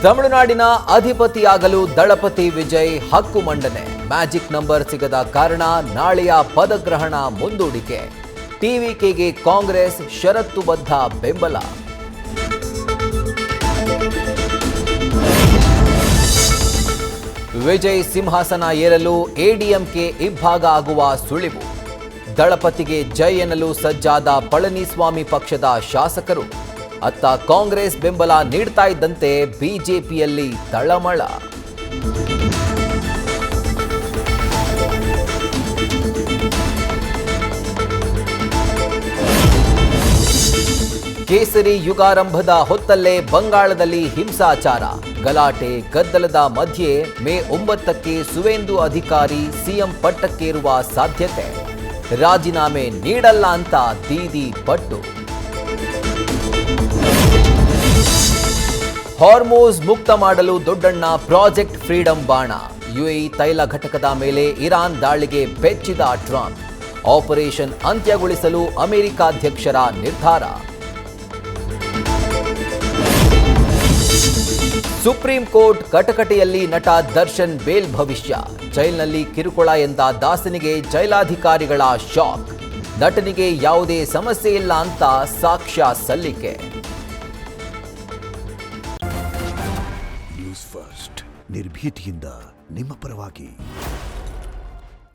ತಮಿಳುನಾಡಿನ ಅಧಿಪತಿಯಾಗಲು ದಳಪತಿ ವಿಜಯ್ ಹಕ್ಕು ಮಂಡನೆ. ಮ್ಯಾಜಿಕ್ ನಂಬರ್ ಸಿಗದ ಕಾರಣ ನಾಳೆಯ ಪದಗ್ರಹಣ ಮುಂದೂಡಿಕೆ. ಟಿವಿಕೆಗೆ ಕಾಂಗ್ರೆಸ್ ಷರತ್ತುಬದ್ಧ ಬೆಂಬಲ. ವಿಜಯ್ ಸಿಂಹಾಸನ ಏರಲು ಎಡಿಎಂಕೆ ಇಬ್ಬಾಗ ಆಗುವ ಸುಳಿವು. ದಳಪತಿಗೆ ಜೈ ಎನ್ನಲು ಸಜ್ಜಾದ ಪಳನಿಸ್ವಾಮಿ ಪಕ್ಷದ ಶಾಸಕರು. ಅತ್ತ ಕಾಂಗ್ರೆಸ್ ಬೆಂಬಲ ನೀಡ್ತಾ ಇದ್ದಂತೆ ಬಿಜೆಪಿಯಲ್ಲಿ ತಳಮಳ. ಕೇಸರಿ ಯುಗಾರಂಭದ ಹೊತ್ತಲ್ಲೇ ಬಂಗಾಳದಲ್ಲಿ ಹಿಂಸಾಚಾರ. ಗಲಾಟೆ ಗದ್ದಲದ ಮಧ್ಯೆ ಮೇ 9ಕ್ಕೆ ಸುವೇಂದು ಅಧಿಕಾರಿ ಸಿಎಂ ಪಟ್ಟಕ್ಕೇರುವ ಸಾಧ್ಯತೆ. ರಾಜೀನಾಮೆ ನೀಡಲ್ಲ ಅಂತ ದೀದಿ ಪಟ್ಟು. ಹಾರ್ಮೋಸ್ ಮುಕ್ತ ಮಾಡಲು ದೊಡ್ಡಣ್ಣ ಪ್ರಾಜೆಕ್ಟ್ ಫ್ರೀಡಂ ಬಾಣ. ಯುಎಇ ತೈಲ ಘಟಕದ ಮೇಲೆ ಇರಾನ್ ದಾಳಿಗೆ ಬೆಚ್ಚಿದ ಟ್ರಂಪ್. ಆಪರೇಷನ್ ಅಂತ್ಯಗೊಳಿಸಲು ಅಮೆರಿಕಾಧ್ಯಕ್ಷರ ನಿರ್ಧಾರ. ಸುಪ್ರೀಂ ಕೋರ್ಟ್ ಕಟಕಟೆಯಲ್ಲಿ ನಟ ದರ್ಶನ್ ಬೇಲ್ ಭವಿಷ್ಯ. ಜೈಲಿನಲ್ಲಿ ಕಿರುಕುಳ ಎಂದ ದಾಸನಿಗೆ ಜೈಲಾಧಿಕಾರಿಗಳ ಶಾಕ್. ನಟನಿಗೆ ಯಾವುದೇ ಸಮಸ್ಯೆ ಇಲ್ಲ ಅಂತ ಸಾಕ್ಷ್ಯ ಸಲ್ಲಿಕೆ. ನ್ಯೂಸ್ ಫಸ್ಟ್ ನಿರ್ಭೀತಿಯಿಂದ ನಿಮ್ಮ ಪರವಾಗಿ.